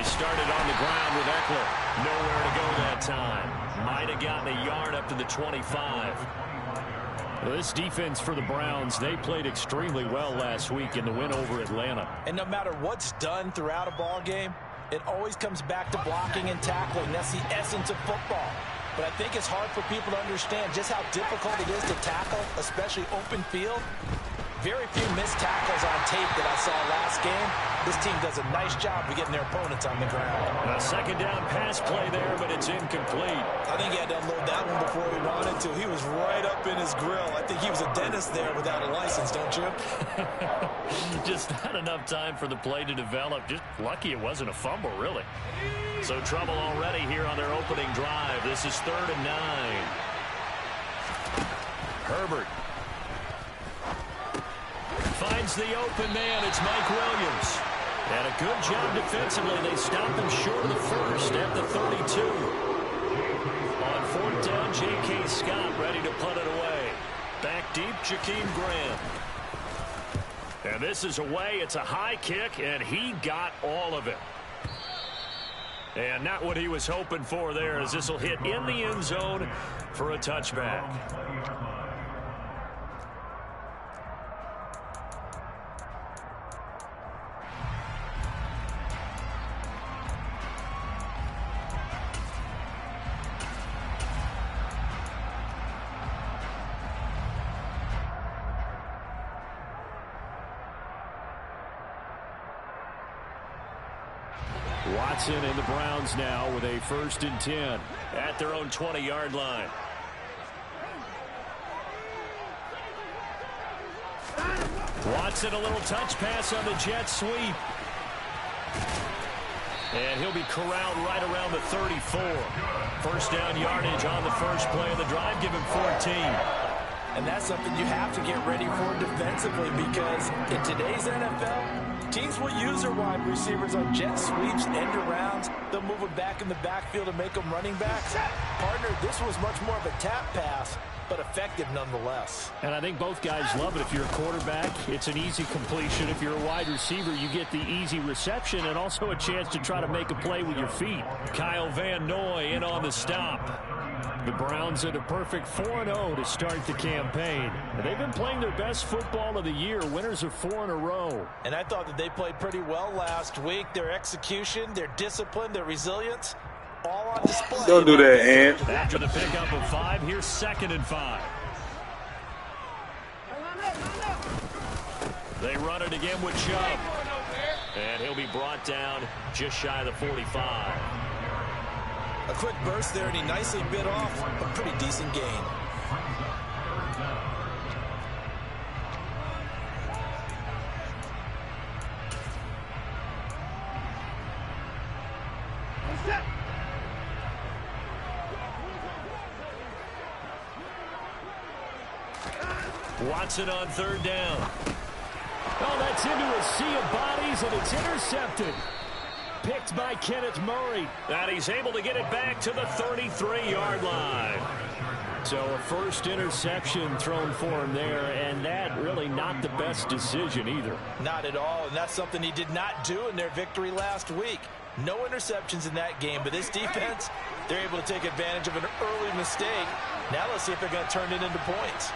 started on the ground with Eckler. Nowhere to go that time. Might have gotten a yard up to the 25. Well, this defense for the Browns, they played extremely well last week in the win over Atlanta. And no matter what's done throughout a ball game, it always comes back to blocking and tackling. That's the essence of football. But I think it's hard for people to understand just how difficult it is to tackle, especially open field. Very few missed tackles on tape that I saw last game. This team does a nice job of getting their opponents on the ground. A second down pass play there, but it's incomplete. I think he had to unload that one before he wanted to. He was right up in his grill. I think he was a dentist there without a license, don't you? Just not enough time for the play to develop. Just lucky it wasn't a fumble, really. So trouble already here on their opening drive. This is 3rd and 9. Herbert finds the open man. It's Mike Williams. And a good job defensively. They stopped him short of the first at the 32. On 4th down, J.K. Scott ready to punt it away. Back deep, Jakeem Graham. And this is away. It's a high kick, and he got all of it. And not what he was hoping for there, as this will hit in the end zone for a touchback. Watson and the Browns now with a 1st and 10 at their own 20-yard line. Watson, a little touch pass on the jet sweep. And he'll be corralled right around the 34. 1st down yardage on the first play of the drive. Give him 14. And that's something you have to get ready for defensively, because in today's NFL, teams will use their wide receivers on jet sweeps, end arounds. They'll move them back in the backfield and make them running backs. Partner, this was much more of a tap pass, but effective nonetheless. And I think both guys love it. If you're a quarterback, it's an easy completion. If you're a wide receiver, you get the easy reception and also a chance to try to make a play with your feet. Kyle Van Noy in on the stop. The Browns at a perfect 4-0 to start the campaign. They've been playing their best football of the year. Winners of 4 in a row. And I thought that they played pretty well last week. Their execution, their discipline, their resilience, all on display. Don't do that, Ant. After the pickup of 5, here's 2nd and 5. They run it again with Chubb. And he'll be brought down just shy of the 45. A quick burst there, and he nicely bit off a pretty decent gain. Watson on 3rd down. Oh, that's into a sea of bodies, and it's intercepted. Picked by Kenneth Murray. And he's able to get it back to the 33-yard line. So a first interception thrown for him there, and that really not the best decision either. Not at all, and that's something he did not do in their victory last week. No interceptions in that game, but this defense, they're able to take advantage of an early mistake. Now let's see if they're going to turn it into points.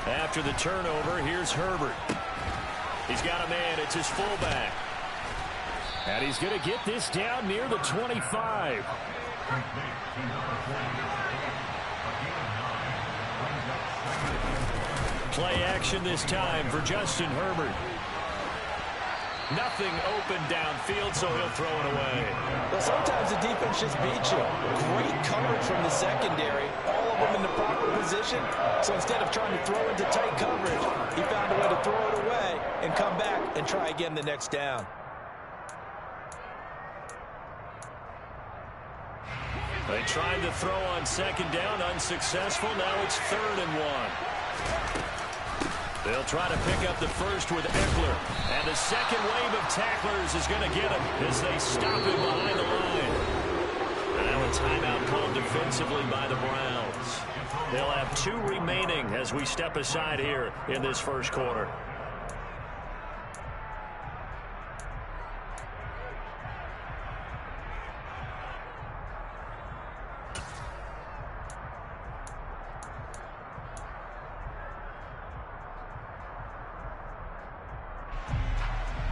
After the turnover, here's Herbert. He's got a man. It's his fullback. And he's going to get this down near the 25. Play action this time for Justin Herbert. Nothing open downfield, so he'll throw it away. Well, sometimes the defense just beats you. Great coverage from the secondary. All of them in the proper position. So instead of trying to throw into tight coverage, he found a way to throw it away and come back and try again the next down. They tried to throw on 2nd down, unsuccessful. Now it's 3rd and 1. They'll try to pick up the first with Eckler. And the second wave of tacklers is going to get him as they stop him behind the line. And a timeout called defensively by the Browns. They'll have 2 remaining as we step aside here in this first quarter.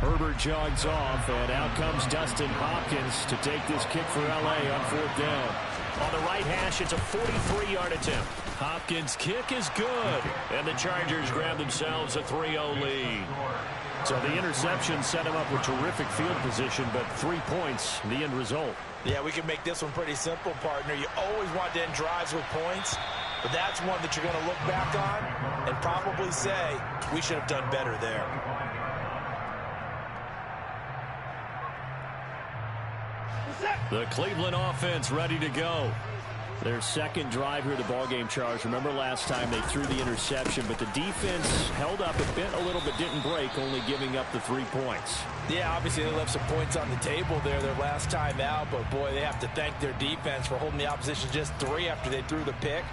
Herbert jogs off, and out comes Dustin Hopkins to take this kick for L.A. on 4th down. On the right hash, it's a 43-yard attempt. Hopkins' kick is good, and the Chargers grab themselves a 3-0 lead. So the interception set him up with terrific field position, but 3 points, the end result. Yeah, we can make this one pretty simple, partner. You always want to end drives with points, but that's one that you're going to look back on and probably say, we should have done better there. The Cleveland offense ready to go. Their second drive here, the ballgame, Charles. Remember last time they threw the interception, but the defense held up a bit, a little bit, didn't break, only giving up the 3 points. Yeah, obviously they left some points on the table there their last time out, but boy, they have to thank their defense for holding the opposition just 3 after they threw the pick.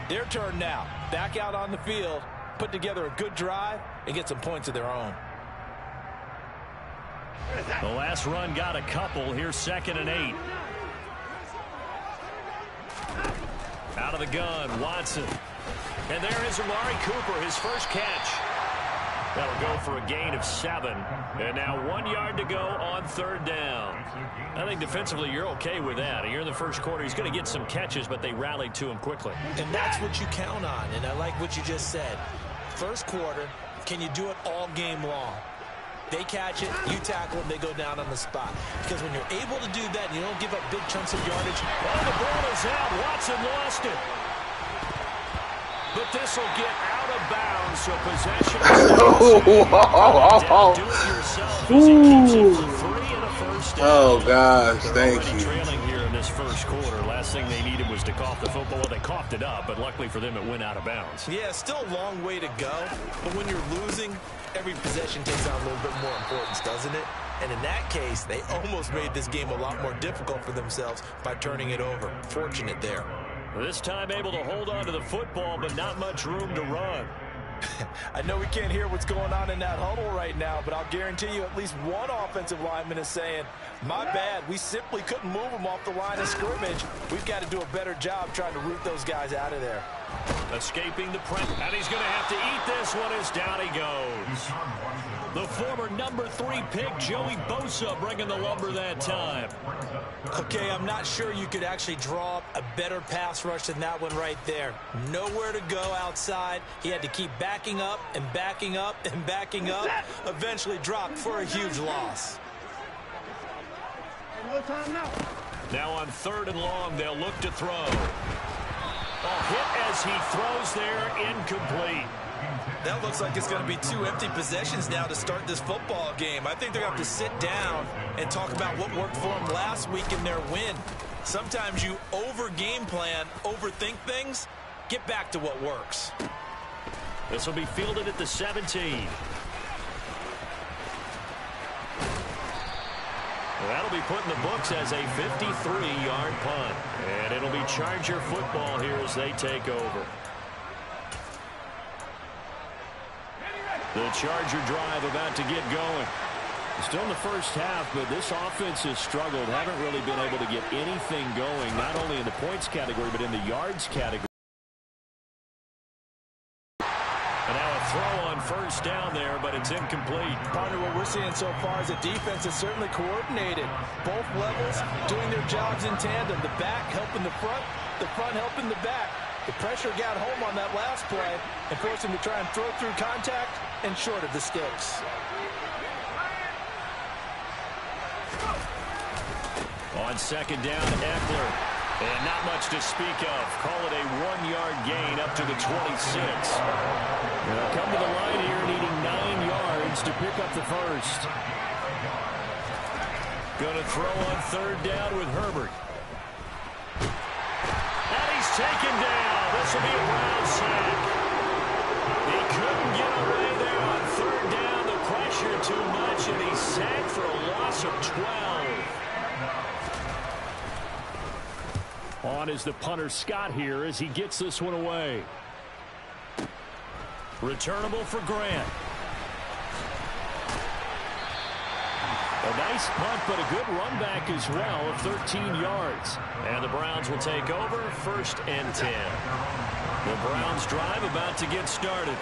Their turn now. Back out on the field, put together a good drive, and get some points of their own. The last run got a couple. Here's 2nd and 8. Out of the gun, Watson. And there is Amari Cooper, his first catch. That'll go for a gain of 7. And now 1 yard to go on 3rd down. I think defensively you're okay with that. You're in the first quarter. He's going to get some catches, but they rallied to him quickly. And that's what you count on. And I like what you just said. First quarter, can you do it all game long? They catch it, you tackle it, they go down on the spot. Because when you're able to do that and you don't give up big chunks of yardage. Oh, the ball is out. Watson lost it. But this will get out of bounds, so possession is do it yourself as he keeps it for 3 and a first down. Oh, gosh, thank you. Trailing here in this first quarter. Last thing they needed was to cough the football. Well, they coughed it up, but luckily for them, it went out of bounds. Yeah, still a long way to go. But when you're losing, every possession takes on a little bit more importance, doesn't it? And in that case, they almost made this game a lot more difficult for themselves by turning it over. Fortunate there. This time able to hold on to the football, but not much room to run. I know we can't hear what's going on in that huddle right now, but I'll guarantee you at least one offensive lineman is saying, my bad, we simply couldn't move them off the line of scrimmage. We've got to do a better job trying to root those guys out of there. Escaping the press, and he's going to have to eat this one as down he goes. The former number 3 pick, Joey Bosa, bringing the lumber that time. Okay, I'm not sure you could actually draw up a better pass rush than that one right there. Nowhere to go outside. He had to keep backing up and backing up and backing up. Eventually dropped for a huge loss. Now on 3rd and long, they'll look to throw. A hit as he throws there, incomplete. That looks like it's going to be 2 empty possessions now to start this football game. I think they're going to have to sit down and talk about what worked for them last week in their win. Sometimes you over-game plan, overthink things. Get back to what works. This will be fielded at the 17. That'll be put in the books as a 53-yard punt. And it'll be Charger football here as they take over. The Charger drive about to get going. Still in the first half, but this offense has struggled. Haven't really been able to get anything going, not only in the points category, but in the yards category. And now a throw on 1st down there, but it's incomplete. Partner, what we're seeing so far is the defense is certainly coordinated. Both levels doing their jobs in tandem. The back helping the front helping the back. The pressure got home on that last play and forced him to try and throw through contact and short of the sticks. On 2nd down, Eckler. And not much to speak of. Call it a 1-yard gain up to the 26. They'll come to the line here needing 9 yards to pick up the first. Going to throw on 3rd down with Herbert. And he's taken down. This will be a Brown sack. He couldn't get away there on 3rd down. The pressure too much, and he's sacked for a loss of 12. On is the punter Scott here as he gets this one away. Returnable for Grant. A nice punt, but a good run back as well of 13 yards. And the Browns will take over, 1st and 10. The Browns drive about to get started.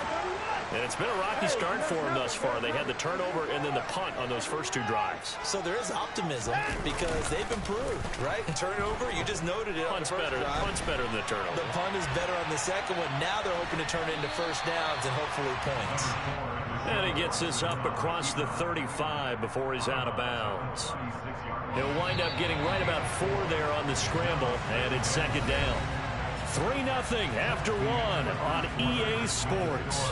And it's been a rocky start for them thus far. They had the turnover and then the punt on those first 2 drives. So there is optimism because they've improved, right? Turnover, you just noted it. Punt's better. Punt's better than the turnover. The punt is better on the second one. Now they're hoping to turn it into first downs and hopefully points. And he gets this up across the 35 before he's out of bounds. He'll wind up getting right about 4 there on the scramble, and it's 2nd down. 3-0 after 1 on EA Sports.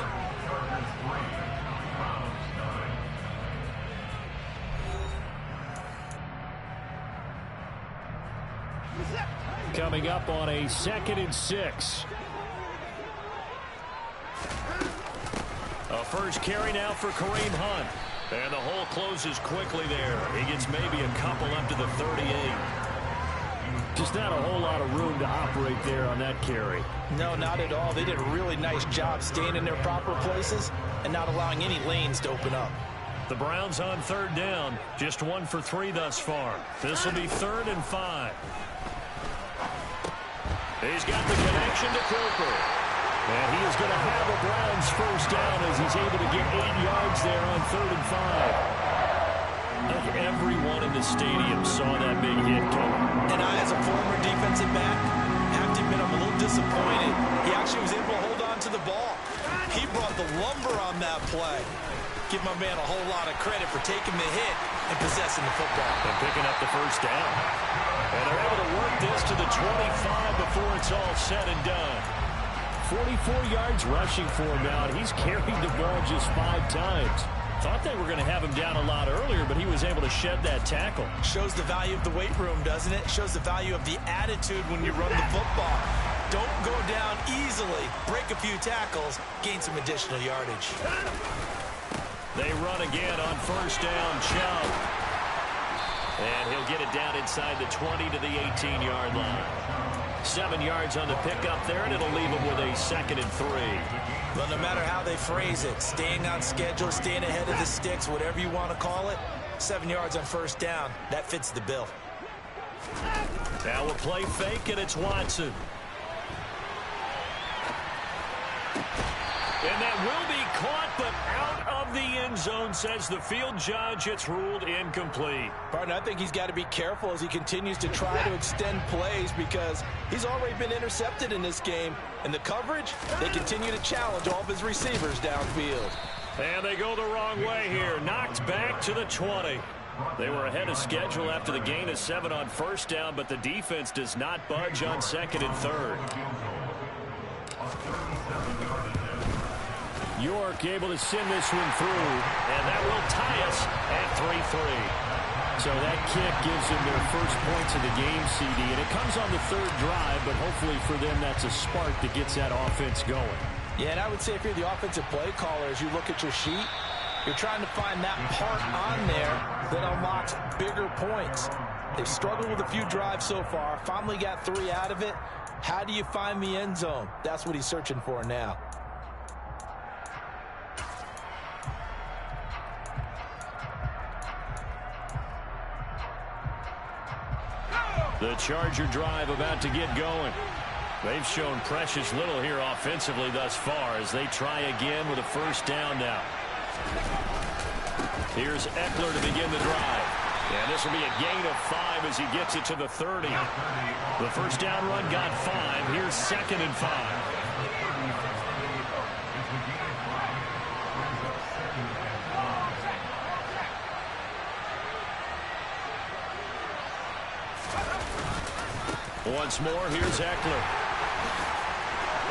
Coming up on a 2nd and 6. A first carry now for Kareem Hunt. And the hole closes quickly there. He gets maybe a couple up to the 38. Just not a whole lot of room to operate there on that carry. No, not at all. They did a really nice job staying in their proper places and not allowing any lanes to open up. The Browns on 3rd down. Just 1 for 3 thus far. This will be 3rd and 5. He's got the connection to Cooper. And he is going to have a Browns first down as he's able to get 8 yards there on 3rd and 5. I think everyone in the stadium saw that big hit coming. And I, as a former defensive back, have to admit I'm a little disappointed. He actually was able to hold on to the ball. He brought the lumber on that play. Give my man a whole lot of credit for taking the hit and possessing the football. And picking up the first down. And they're able to work this to the 25 before it's all said and done. 44 yards rushing for him now, and he's carried the ball just 5 times. Thought they were going to have him down a lot earlier, but he was able to shed that tackle. Shows the value of the weight room, doesn't it? Shows the value of the attitude when you run the football. Don't go down easily. Break a few tackles. Gain some additional yardage. They run again on first down. Chubb. And he'll get it down inside the 20 to the 18-yard line. 7 yards on the pickup there, and it'll leave him with a 2nd and 3. Well, no matter how they phrase it, staying on schedule, staying ahead of the sticks, whatever you want to call it, 7 yards on first down, that fits the bill. Now we'll play fake, and it's Watson. And that will be caught, but out of the end zone, says the field judge. It's ruled incomplete. Partner, I think he's got to be careful as he continues to try to extend plays because he's already been intercepted in this game. And the coverage, they continue to challenge all of his receivers downfield. And they go the wrong way here. Knocked back to the 20. They were ahead of schedule after the gain of 7 on first down, but the defense does not budge on 2nd and 3rd. York able to send this one through, and that will tie us at 3-3. So that kick gives them their first points of the game, CD, and it comes on the 3rd drive, but hopefully for them that's a spark that gets that offense going. Yeah, and I would say if you're the offensive play caller, as you look at your sheet, you're trying to find that part on there that unlocks bigger points. They've struggled with a few drives so far, finally got 3 out of it. How do you find the end zone? That's what he's searching for now. The Charger drive about to get going. They've shown precious little here offensively thus far as they try again with a first down now. Here's Eckler to begin the drive. And this will be a gain of 5 as he gets it to the 30. The first down run got 5. Here's 2nd and 5. Once more, here's Eckler.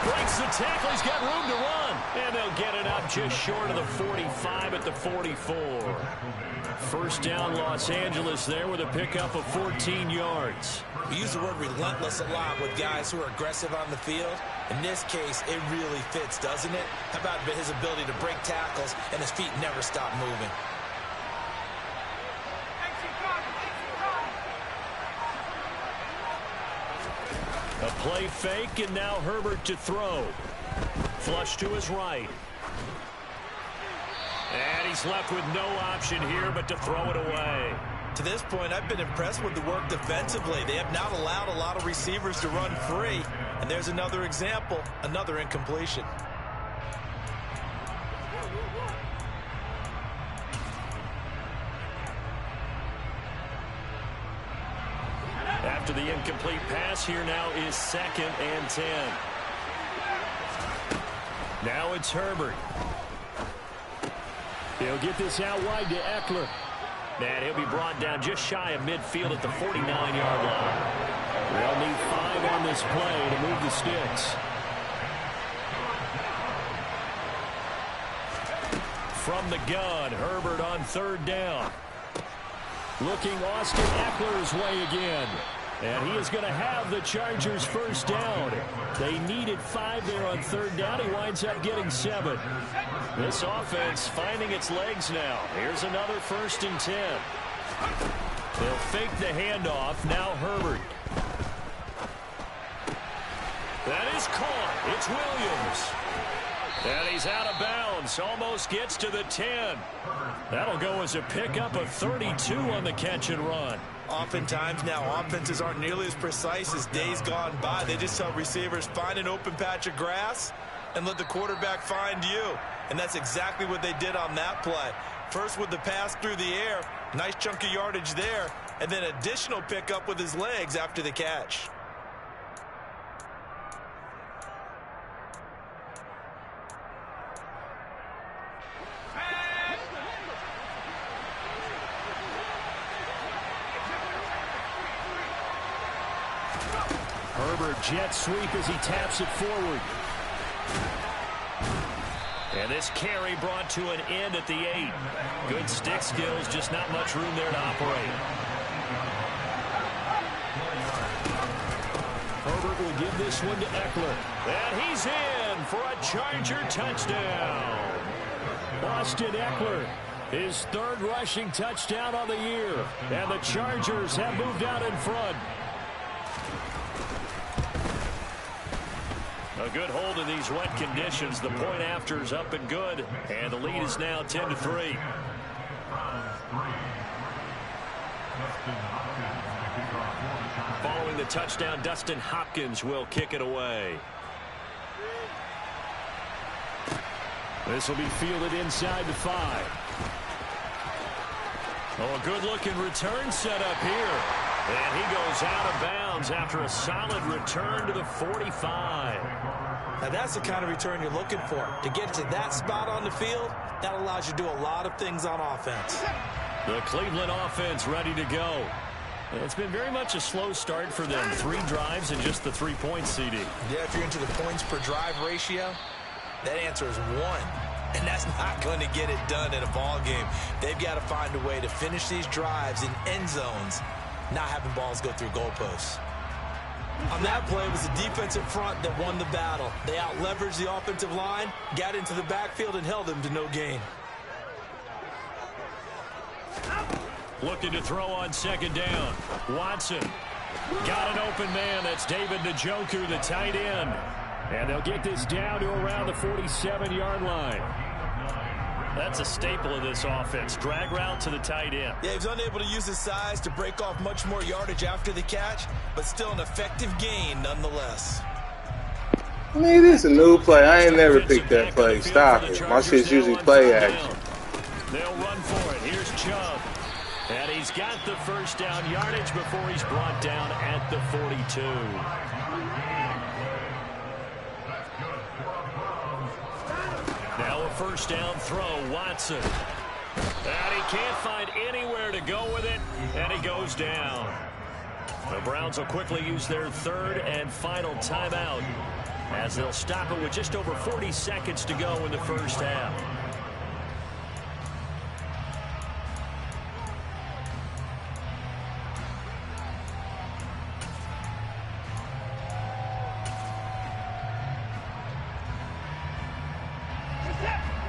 Breaks the tackle. He's got room to run. And they'll get it up just short of the 45 at the 44. First down, Los Angeles there with a pickup of 14 yards. We use the word relentless a lot with guys who are aggressive on the field. In this case, it really fits, doesn't it? How about his ability to break tackles and his feet never stop moving? A play fake, and now Herbert to throw. Flush to his right. And he's left with no option here but to throw it away. To this point, I've been impressed with the work defensively. They have not allowed a lot of receivers to run free. And there's another example, another incompletion. After the incomplete pass, here now is 2nd and 10. Now it's Herbert. He'll get this out wide to Eckler. And he'll be brought down just shy of midfield at the 49-yard line. They'll need 5 on this play to move the sticks. From the gun, Herbert on 3rd down. Looking Austin Eckler's way again. And he is going to have the Chargers first down. They needed 5 there on 3rd down. He winds up getting 7. This offense finding its legs now. Here's another 1st and 10. They'll fake the handoff. Now Herbert. That is caught. It's Williams. And he's out of bounds. Almost gets to the 10. That'll go as a pickup of 32 on the catch and run. Oftentimes now, offenses aren't nearly as precise as days gone by. They just tell receivers, find an open patch of grass and let the quarterback find you. And that's exactly what they did on that play. First with the pass through the air, nice chunk of yardage there, and then additional pickup with his legs after the catch. Herbert jet sweep as he taps it forward. And this carry brought to an end at the 8. Good stick skills, just not much room there to operate. Herbert will give this one to Eckler. And he's in for a Charger touchdown. Austin Eckler, his 3rd rushing touchdown on the year. And the Chargers have moved out in front. A good hold in these wet conditions. The point after is up and good. And the lead is now 10-3. Following the touchdown, Dustin Hopkins will kick it away. This will be fielded inside the 5. Oh, a good-looking return set up here. And he goes out of bounds after a solid return to the 45. Now that's the kind of return you're looking for. To get to that spot on the field, that allows you to do a lot of things on offense. The Cleveland offense ready to go. It's been very much a slow start for them. 3 drives and just the 3 points, CD. Yeah, if you're into the points per drive ratio, that answer is 1. And that's not going to get it done in a ball game. They've got to find a way to finish these drives in end zones, not having balls go through goalposts. On that play, it was the defensive front that won the battle. They out-leveraged the offensive line, got into the backfield, and held them to no gain. Looking to throw on 2nd down. Watson got an open man. That's David Njoku, the tight end. And they'll get this down to around the 47-yard line. That's a staple of this offense. Drag route to the tight end. Yeah, he was unable to use his size to break off much more yardage after the catch, but still an effective gain nonetheless. Man, this is a new play. I ain't never picked that play. Stop it. My shit's usually play action. They'll run for it. Here's Chubb. And he's got the first down yardage before he's brought down at the 42. Now a first down throw, Watson. And he can't find anywhere to go with it, and he goes down. The Browns will quickly use their 3rd and final timeout as they'll stop it with just over 40 seconds to go in the first half.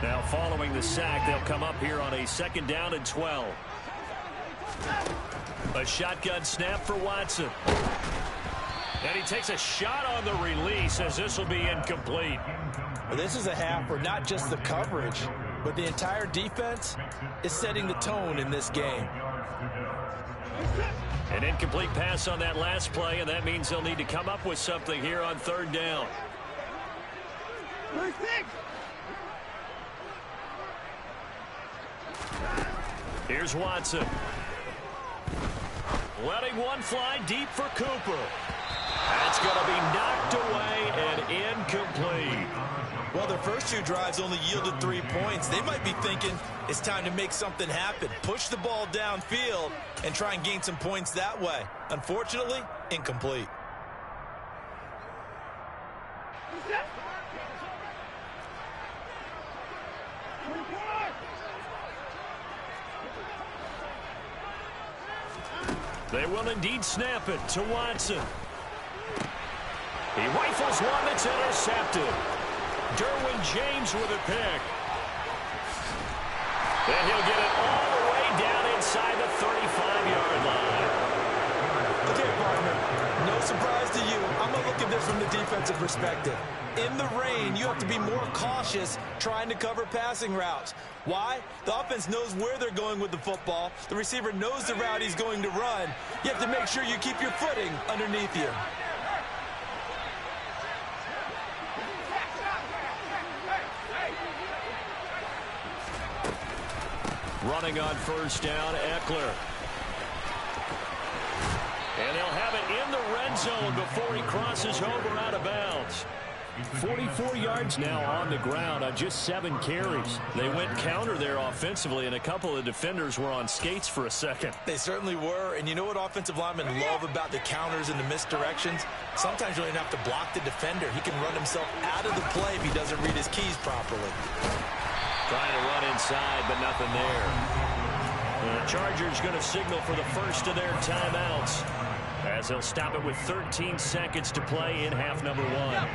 Now following the sack, they'll come up here on a 2nd down and 12. A shotgun snap for Watson. And he takes a shot on the release as this will be incomplete. Well, this is a half where not just the coverage, but the entire defense is setting the tone in this game. An incomplete pass on that last play, and that means they'll need to come up with something here on third down. Here's Watson. Letting one fly deep for Cooper. That's going to be knocked away and incomplete. Well, their first 2 drives only yielded 3 points. They might be thinking it's time to make something happen. Push the ball downfield and try and gain some points that way. Unfortunately, incomplete. They will indeed snap it to Watson. He rifles one that's intercepted. Derwin James with a pick. And he'll get it all the way down inside the 35-yard line. Okay, partner, no surprise to you. I'm going to look at this from the defensive perspective. In the rain, you have to be more cautious trying to cover passing routes. Why? The offense knows where they're going with the football. The receiver knows the route he's going to run. You have to make sure you keep your footing underneath you. Running on first down, Eckler. And they'll have it in the red zone before he crosses over out of bounds. 44 yards now on the ground on just 7 carries. They went counter there offensively, and a couple of defenders were on skates for a second. They certainly were, and you know what offensive linemen love about the counters and the misdirections? Sometimes you don't even have to block the defender. He can run himself out of the play if he doesn't read his keys properly. Trying to run inside, but nothing there. The Chargers going to signal for the first of their timeouts, as they'll stop it with 13 seconds to play in half number 1.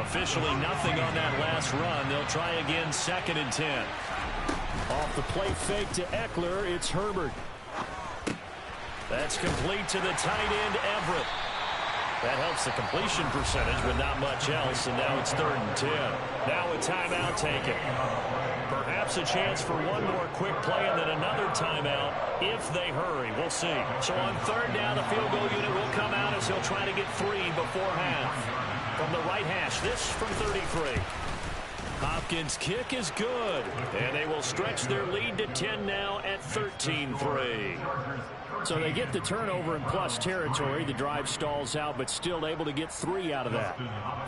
Officially nothing on that last run. They'll try again, 2nd and 10. Off the play fake to Eckler, it's Herbert. That's complete to the tight end, Everett. That helps the completion percentage, but not much else, and now it's 3rd and 10. Now a timeout taken. Perhaps a chance for one more quick play and then another timeout if they hurry. We'll see. So on 3rd down, the field goal unit will come out as he'll try to get 3 before half. From the right hash, this from 33. Hopkins' kick is good, and they will stretch their lead to 10 now at 13-3. So they get the turnover in plus territory. The drive stalls out, but still able to get 3 out of that.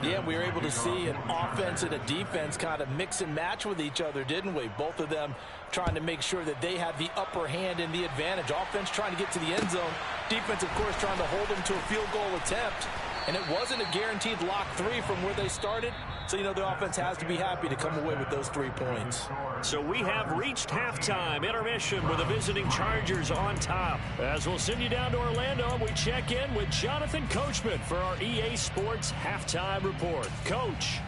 Yeah, we were able to see an offense and a defense kind of mix and match with each other, didn't we? Both of them trying to make sure that they have the upper hand and the advantage. Offense trying to get to the end zone. Defense, of course, trying to hold them to a field goal attempt. And it wasn't a guaranteed lock 3 from where they started. So, you know, the offense has to be happy to come away with those 3 points. So we have reached halftime. Intermission with the visiting Chargers on top. As we'll send you down to Orlando, and we check in with Jonathan Coachman for our EA Sports Halftime Report. Coach.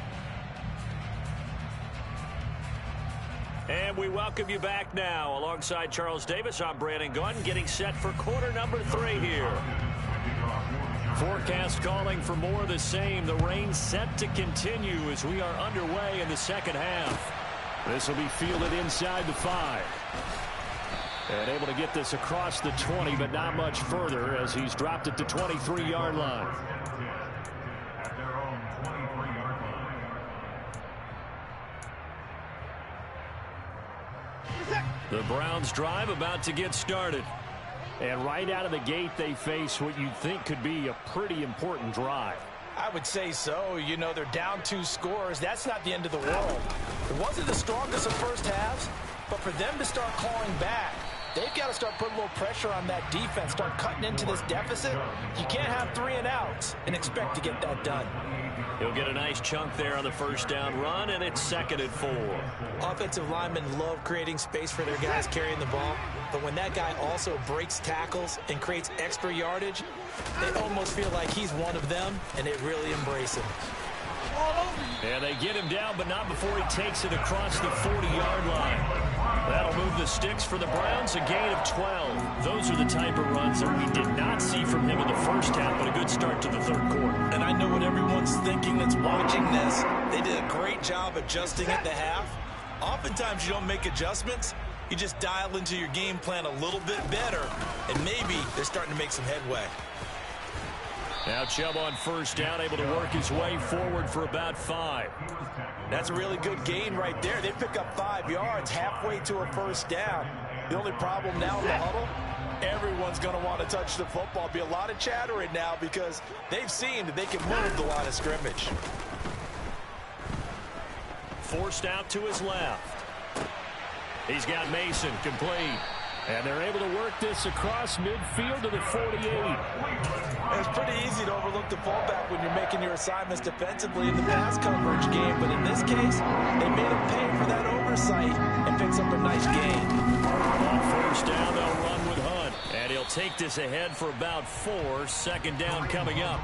And we welcome you back now. Alongside Charles Davis, I'm Brandon Gunn, getting set for quarter number 3 here. Forecast calling for more of the same. The rain set to continue as we are underway in the second half. This will be fielded inside the 5. And able to get this across the 20, but not much further as he's dropped it to 23-yard line. The Browns drive about to get started. And right out of the gate, they face what you'd think could be a pretty important drive. I would say so. You know, they're down 2 scores. That's not the end of the world. It wasn't the strongest of first halves, but for them to start clawing back, they've got to start putting a little pressure on that defense, start cutting into this deficit. You can't have 3 and outs and expect to get that done. He'll get a nice chunk there on the first down run, and it's 2nd and 4. Offensive linemen love creating space for their guys carrying the ball, but when that guy also breaks tackles and creates extra yardage, they almost feel like he's one of them, and they really embrace him. And they get him down, but not before he takes it across the 40-yard line. That'll move the sticks for the Browns, a gain of 12. Those are the type of runs that we did not see from him in the first half, but a good start to the third quarter. And I know what everyone's thinking that's watching this. They did a great job adjusting at the half. Oftentimes you don't make adjustments. You just dial into your game plan a little bit better, and maybe they're starting to make some headway. Now Chubb on first down, able to work his way forward for about 5. That's a really good gain right there. They pick up 5 yards halfway to a first down. The only problem now in the huddle, everyone's going to want to touch the football. Be a lot of chattering now because they've seen that they can move the line of scrimmage. Forced out to his left. He's got Mason complete. And they're able to work this across midfield to the 48. It's pretty easy to overlook the fullback when you're making your assignments defensively in the pass coverage game. But in this case, they made him pay for that oversight and picks up a nice gain. On first down, they'll run with Hunt. And he'll take this ahead for about 4. Second down coming up.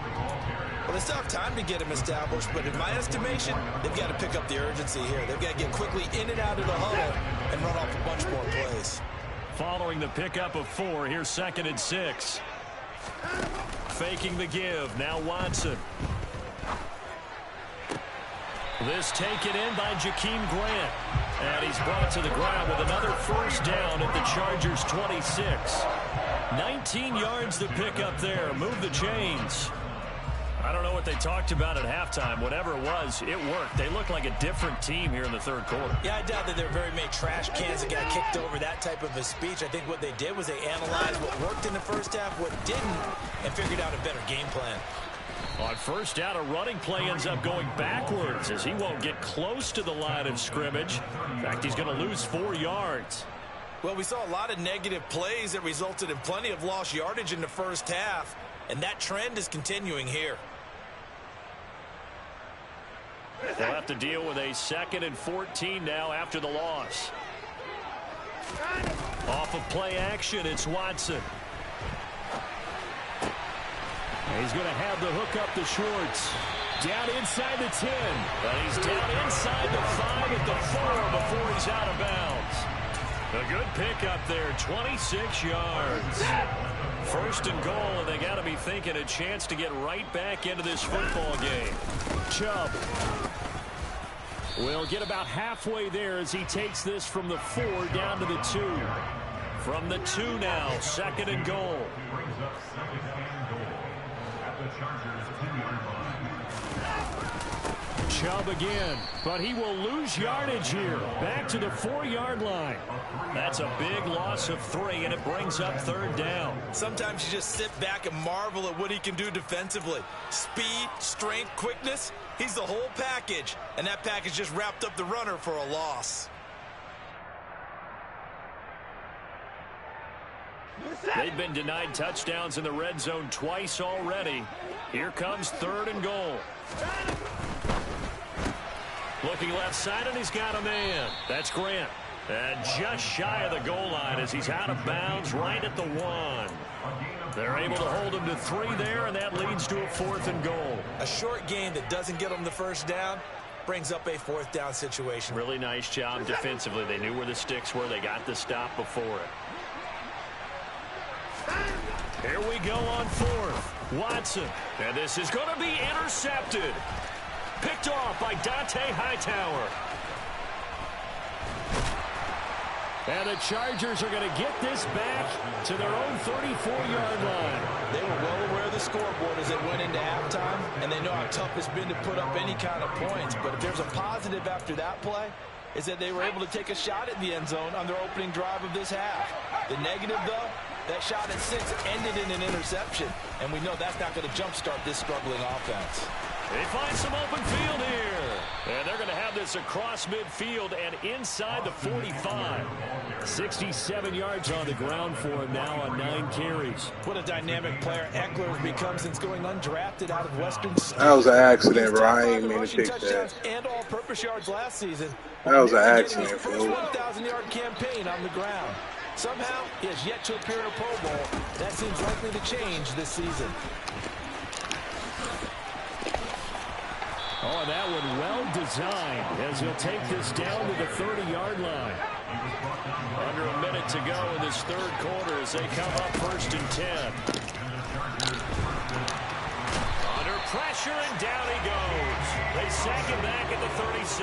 Well, they still have time to get him established, but in my estimation, they've got to pick up the urgency here. They've got to get quickly in and out of the huddle and run off a bunch more plays. Following the pickup of 4, here's 2nd and 6. Faking the give, now Watson. This taken in by Jakeem Grant. And he's brought to the ground with another first down at the Chargers' 26. 19 yards to pick up there, move the chains. I don't know what they talked about at halftime. Whatever it was, it worked. They look like a different team here in the third quarter. Yeah, I doubt that there are very many trash cans that got kicked over that type of a speech. I think what they did was they analyzed what worked in the first half, what didn't, and figured out a better game plan. On first down, a running play ends up going backwards as he won't get close to the line of scrimmage. In fact, he's going to lose 4 yards. Well, we saw a lot of negative plays that resulted in plenty of lost yardage in the first half, and that trend is continuing here. They'll have to deal with a 2nd and 14 now after the loss. Off of play action, it's Watson. He's going to have the hook up the shorts. Down inside the 10. But he's down inside the 5 at the 4 before he's out of bounds. A good pickup there, 26 yards. First and goal, and they got to be thinking a chance to get right back into this football game. Chubb will get about halfway there as he takes this from the 4 down to the 2. From the 2 now, 2nd and goal. Chubb again, but he will lose yardage here. Back to the 4-yard line. That's a big loss of 3, and it brings up 3rd down. Sometimes you just sit back and marvel at what he can do defensively. Speed, strength, quickness, he's the whole package, and that package just wrapped up the runner for a loss. They've been denied touchdowns in the red zone twice already. Here comes 3rd and goal. Looking left side, and he's got a man. That's Grant. And just shy of the goal line as he's out of bounds right at the 1. They're able to hold him to 3 there, and that leads to a 4th and goal. A short gain that doesn't get them the first down brings up a 4th down situation. Really nice job defensively. They knew where the sticks were. They got the stop before it. Here we go on 4th. Watson. And this is going to be intercepted. Picked off by Dante Hightower. And the Chargers are going to get this back to their own 34-yard line. They were well aware of the scoreboard as they went into halftime, and they know how tough it's been to put up any kind of points. But if there's a positive after that play, is that they were able to take a shot at the end zone on their opening drive of this half. The negative, though, that shot at 6 ended in an interception, and we know that's not going to jumpstart this struggling offense. They find some open field here. And they're going to have this across midfield and inside the 45. 67 yards on the ground for him now on 9 carries. What a dynamic player Eckler has become since going undrafted out of Western State. That was an accident, bro. I ain't mean to pick that. And all-purpose yards last season. That was an accident, his first 1,000-yard campaign on the ground. Somehow, he has yet to appear in a Pro Bowl. That seems likely to change this season. Oh, that one well designed as he'll take this down to the 30-yard line. Under a minute to go in this third quarter as they come up 1st and 10. Under pressure, and down he goes. They sack him back at the 36.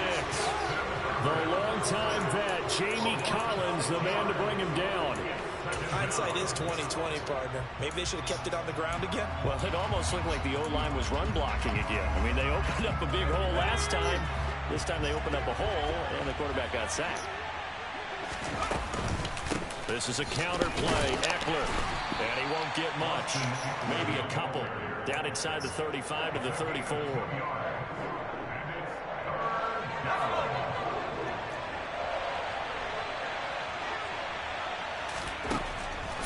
The longtime vet, Jamie Collins, the man to bring him down. Hindsight is 20/20, partner. Maybe they should have kept it on the ground again. Well, it almost looked like the O-line was run blocking again. I mean, they opened up a big hole last time. This time they opened up a hole, and the quarterback got sacked. This is a counter play. Eckler. And he won't get much. Maybe a couple. Down inside the 35 to the 34.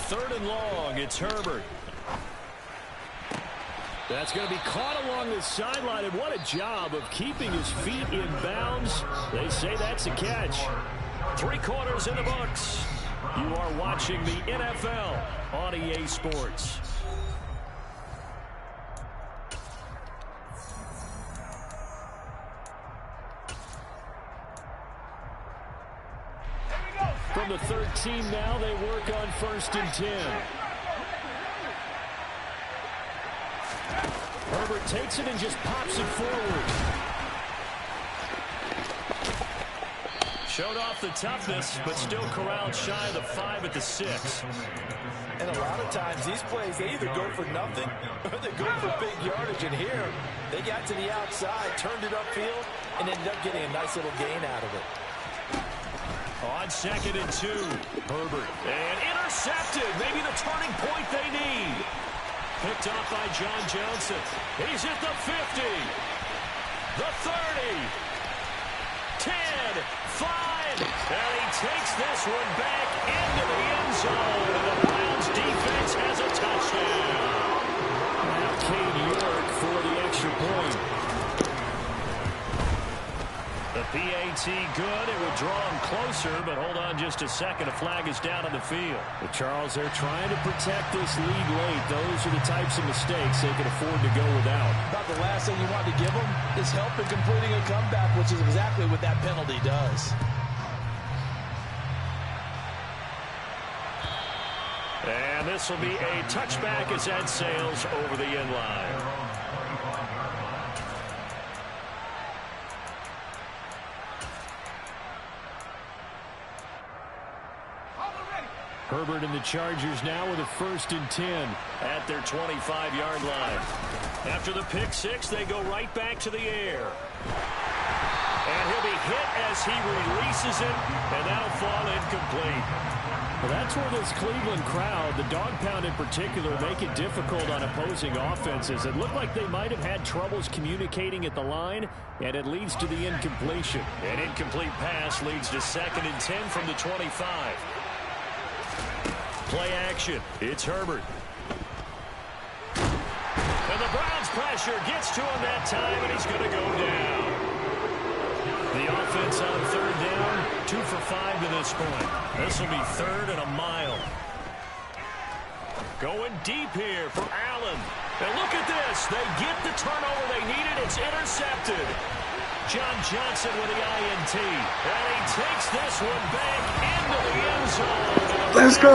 Third and long. It's Herbert. That's going to be caught along the sideline, and what a job of keeping his feet in bounds. They say that's a catch. 3 quarters in the books. You are watching the NFL on EA Sports. From the 13 now, they work on 1st and 10. Herbert takes it and just pops it forward. Showed off the toughness, but still corralled shy of the 5 at the 6. And a lot of times, these plays, they either go for nothing or they go for big yardage. And here, they got to the outside, turned it upfield, and ended up getting a nice little gain out of it. On 2nd and 2, Herbert. And intercepted. Maybe the turning point they need. Picked off by John Johnson. He's at the 50. The 30. 10. 5. And he takes this one back into the end zone. And the Browns defense has a touchdown. Now Cade York for the extra point. The PAT good. It would draw him closer, but hold on just a second. A flag is down on the field. But Charles, they're trying to protect this lead late. Those are the types of mistakes they can afford to go without. About the last thing you want to give them is help in completing a comeback, which is exactly what that penalty does. And this will be a touchback as that sails over the end line. Herbert and the Chargers now with a 1st and 10 at their 25-yard line. After the pick 6, they go right back to the air. And he'll be hit as he releases it, and that'll fall incomplete. Well, that's where this Cleveland crowd, the dog pound in particular, make it difficult on opposing offenses. It looked like they might have had troubles communicating at the line, and it leads to the incompletion. An incomplete pass leads to 2nd and 10 from the 25. Play action. It's Herbert. And the Browns pressure gets to him that time, and he's going to go down. The offense on 3rd down, 2 for 5 to this point. This will be 3rd and a mile. Going deep here for Allen. And look at this. They get the turnover they needed. It's intercepted. John Johnson with the INT. And he takes this one back into the end zone. Let's go!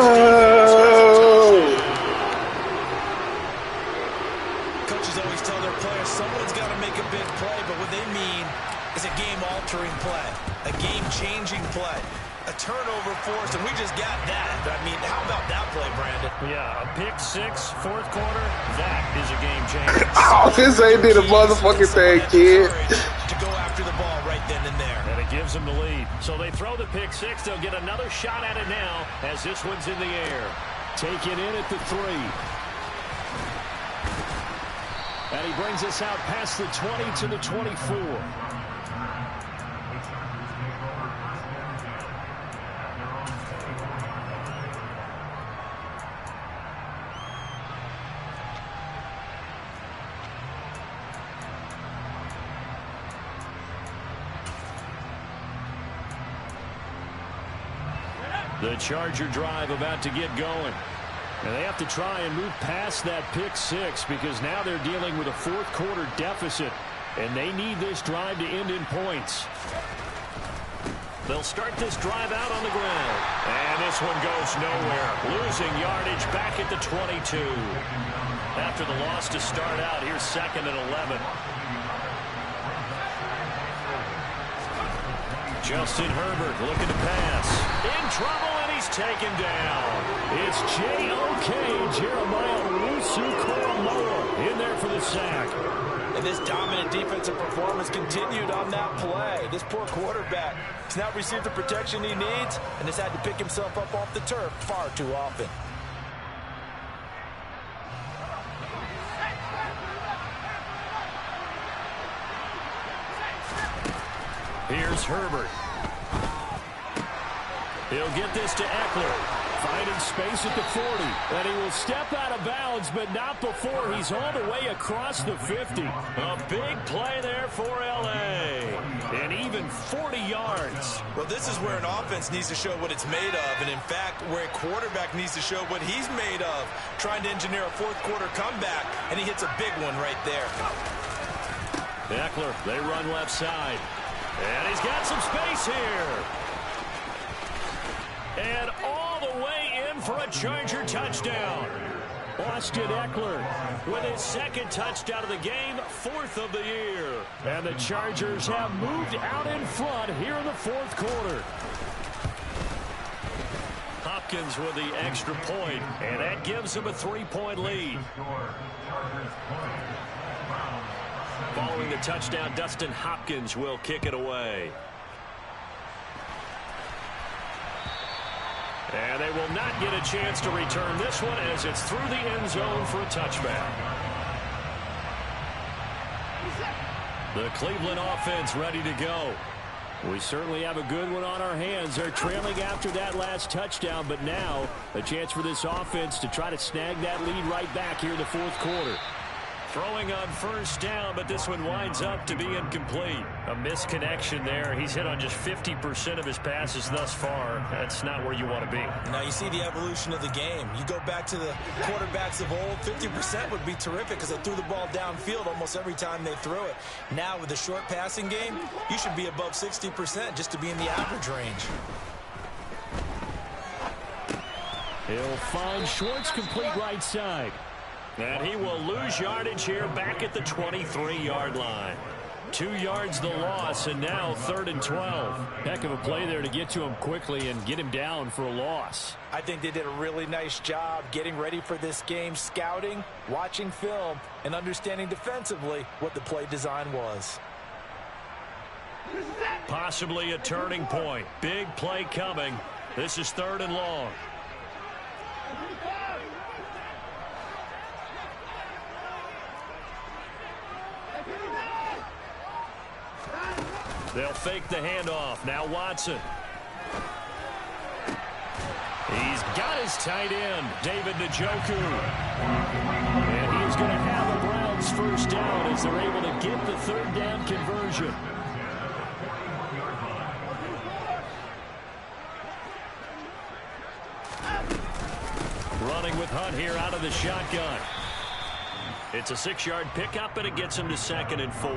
Coaches always tell their players someone's got to make a big play, but what they mean is a game-altering play, a game-changing play, a turnover forced, and we just got that. I mean, how about that play, Brandon? Yeah, a pick 6, 4th quarter, that is a game changer. Oh, this ain't did a motherfucking thing, kid. To go after the ball right then and there. And it gives them the lead. So they throw the pick 6. They'll get another shot at it now as this one's in the air. Taken in at the 3. And he brings us out past the 20 to the 24. The Charger drive about to get going. And they have to try and move past that pick 6 because now they're dealing with a 4th quarter deficit. And they need this drive to end in points. They'll start this drive out on the ground. And this one goes nowhere. Losing yardage back at the 22. After the loss to start out, here's 2nd and 11. Justin Herbert looking to pass. In trouble, and he's taken down. It's J.O.K. Jeremiah Owusu-Koramoah in there for the sack. And this dominant defensive performance continued on that play. This poor quarterback has now received the protection he needs and has had to pick himself up off the turf far too often. Here's Herbert. He'll get this to Eckler. Finding space at the 40. And he will step out of bounds, but not before he's all the way across the 50. A big play there for L.A. And even 40 yards. Well, this is where an offense needs to show what it's made of. And, in fact, where a quarterback needs to show what he's made of. Trying to engineer a fourth-quarter comeback, and he hits a big one right there. Eckler, they run left side. And he's got some space here. And all the way in for a Charger touchdown. Austin Eckler with his 2nd touchdown of the game, 4th of the year. And the Chargers have moved out in front here in the 4th quarter. Hopkins with the extra point, and that gives him a 3-point lead. Following the touchdown, Dustin Hopkins will kick it away. And they will not get a chance to return this one as it's through the end zone for a touchback. The Cleveland offense ready to go. We certainly have a good one on our hands. They're trailing after that last touchdown, but now a chance for this offense to try to snag that lead right back here in the 4th quarter. Throwing on 1st down, but this one winds up to be incomplete. A misconnection there. He's hit on just 50% of his passes thus far. That's not where you want to be. Now you see the evolution of the game. You go back to the quarterbacks of old, 50% would be terrific because they threw the ball downfield almost every time they threw it. Now with the short passing game, you should be above 60% just to be in the average range. He'll find Schwartz complete right side. And he will lose yardage here back at the 23-yard line. 2 yards the loss, and now 3rd and 12. Heck of a play there to get to him quickly and get him down for a loss. I think they did a really nice job getting ready for this game, scouting, watching film, and understanding defensively what the play design was. Possibly a turning point. Big play coming. This is 3rd and long. They'll fake the handoff. Now Watson. He's got his tight end, David Njoku. And he is going to have the Browns 1st down as they're able to get the 3rd down conversion. Running with Hunt here out of the shotgun. It's a 6-yard pickup, and it gets him to 2nd and 4.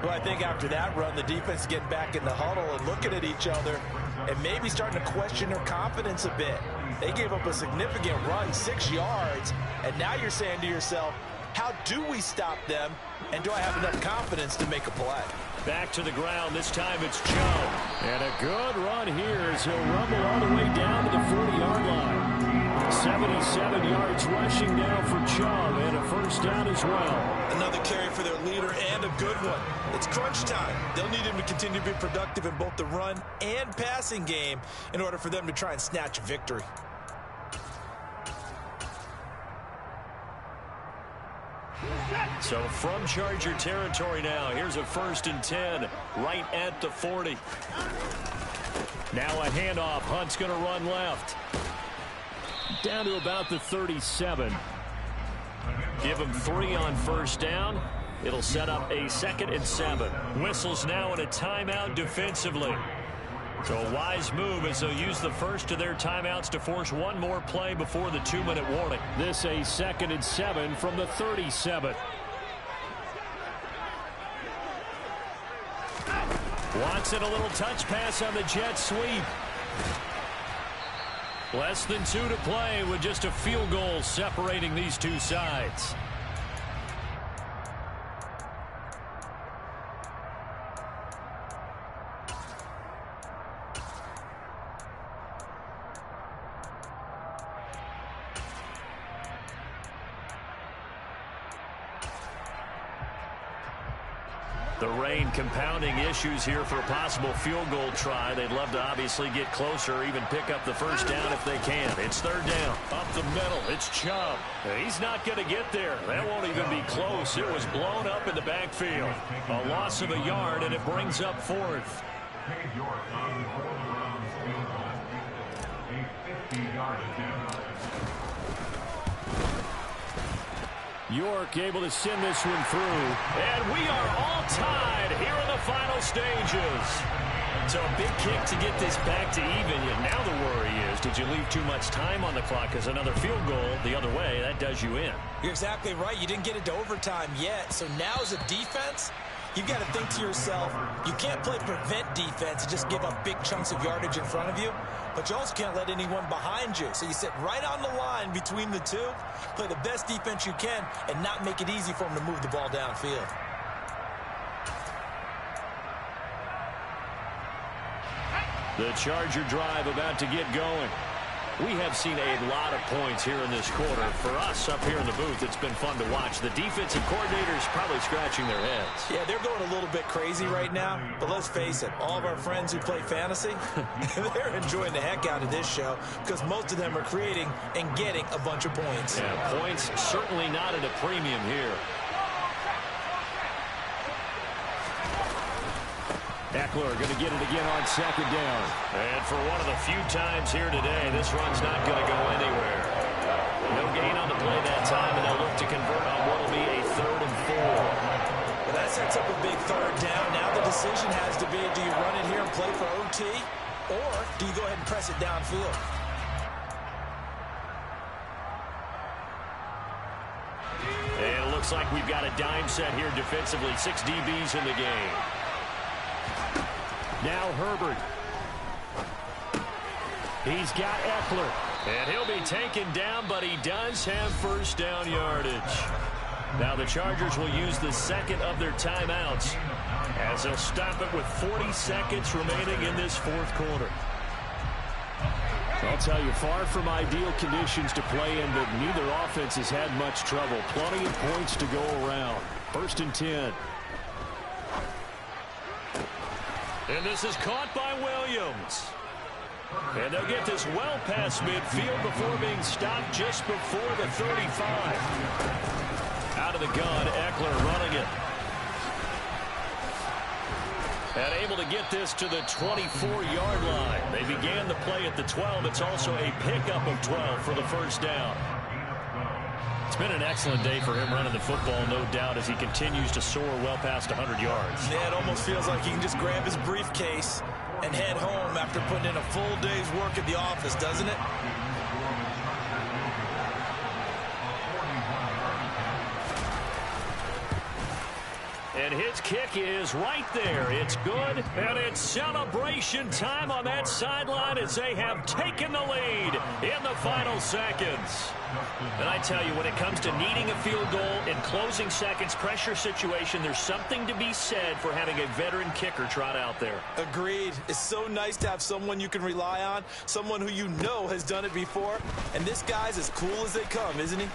Well, I think after that run, the defense is getting back in the huddle and looking at each other and maybe starting to question their confidence a bit. They gave up a significant run, 6 yards, and now you're saying to yourself, how do we stop them, and do I have enough confidence to make a play? Back to the ground. This time it's Joe. And a good run here as he'll rumble all the way down to the 40-yard line. 77 yards rushing now for Chubb, and a 1st down as well. Another carry for their leader and a good one. It's crunch time. They'll need him to continue to be productive in both the run and passing game in order for them to try and snatch a victory. So from Charger territory now, here's a 1st and 10 right at the 40. Now a handoff. Hunt's going to run left. Down to about the 37. Give him 3 on 1st down. It'll set up a 2nd and 7. Whistles now in a timeout defensively. So a wise move as they'll use the first of their timeouts to force one more play before the 2-minute warning. This a 2nd and 7 from the 37. Watson a little touch pass on the jet sweep. Less than 2 to play with just a field goal separating these two sides. The rain compounding issues here for a possible field goal try. They'd love to obviously get closer or even pick up the first down if they can. It's third down. Up the middle, it's Chubb. He's not going to get there. That won't even be close. It was blown up in the backfield. A loss of a yard, and it brings up fourth. York able to send this one through. And we are all tied here in the final stages. So a big kick to get this back to even. And now the worry is, did you leave too much time on the clock? Because another field goal the other way, that does you in. You're exactly right. You didn't get it to overtime yet. So now as a defense, you've got to think to yourself, you can't play prevent defense and just give up big chunks of yardage in front of you. But you also can't let anyone behind you. So you sit right on the line between the two, play the best defense you can, and not make it easy for them to move the ball downfield. The Charger drive about to get going. We have seen a lot of points here in this quarter. For us up here in the booth, it's been fun to watch. The defensive coordinators probably scratching their heads. Yeah, they're going a little bit crazy right now. But let's face it, all of our friends who play fantasy, they're enjoying the heck out of this show because most of them are creating and getting a bunch of points. Yeah, points certainly not at a premium here. Eckler going to get it again on second down. And for one of the few times here today, this run's not going to go anywhere. No gain on the play that time, and they'll look to convert on what will be a 3rd and 4. Well, that sets up a big third down. Now the decision has to be, do you run it here and play for OT, or do you go ahead and press it downfield? And it looks like we've got a dime set here defensively. 6 DBs in the game. Now Herbert. He's got Eckler. And he'll be taken down, but he does have first down yardage. Now the Chargers will use the second of their timeouts as they'll stop it with 40 seconds remaining in this fourth quarter. I'll tell you, far from ideal conditions to play in, but neither offense has had much trouble. Plenty of points to go around. 1st and 10. And this is caught by Williams. And they'll get this well past midfield before being stopped just before the 35. Out of the gun, Eckler running it. And able to get this to the 24-yard line. They began the play at the 12. It's also a pickup of 12 for the first down. It's been an excellent day for him running the football, no doubt, as he continues to soar well past 100 yards. Yeah, it almost feels like he can just grab his briefcase and head home after putting in a full day's work at the office, doesn't it? And his kick is right there. It's good, and it's celebration time on that sideline as they have taken the lead in the final seconds. And I tell you, when it comes to needing a field goal in closing seconds, pressure situation, there's something to be said for having a veteran kicker trot out there. Agreed. It's so nice to have someone you can rely on, someone who you know has done it before. And this guy's as cool as they come, isn't he?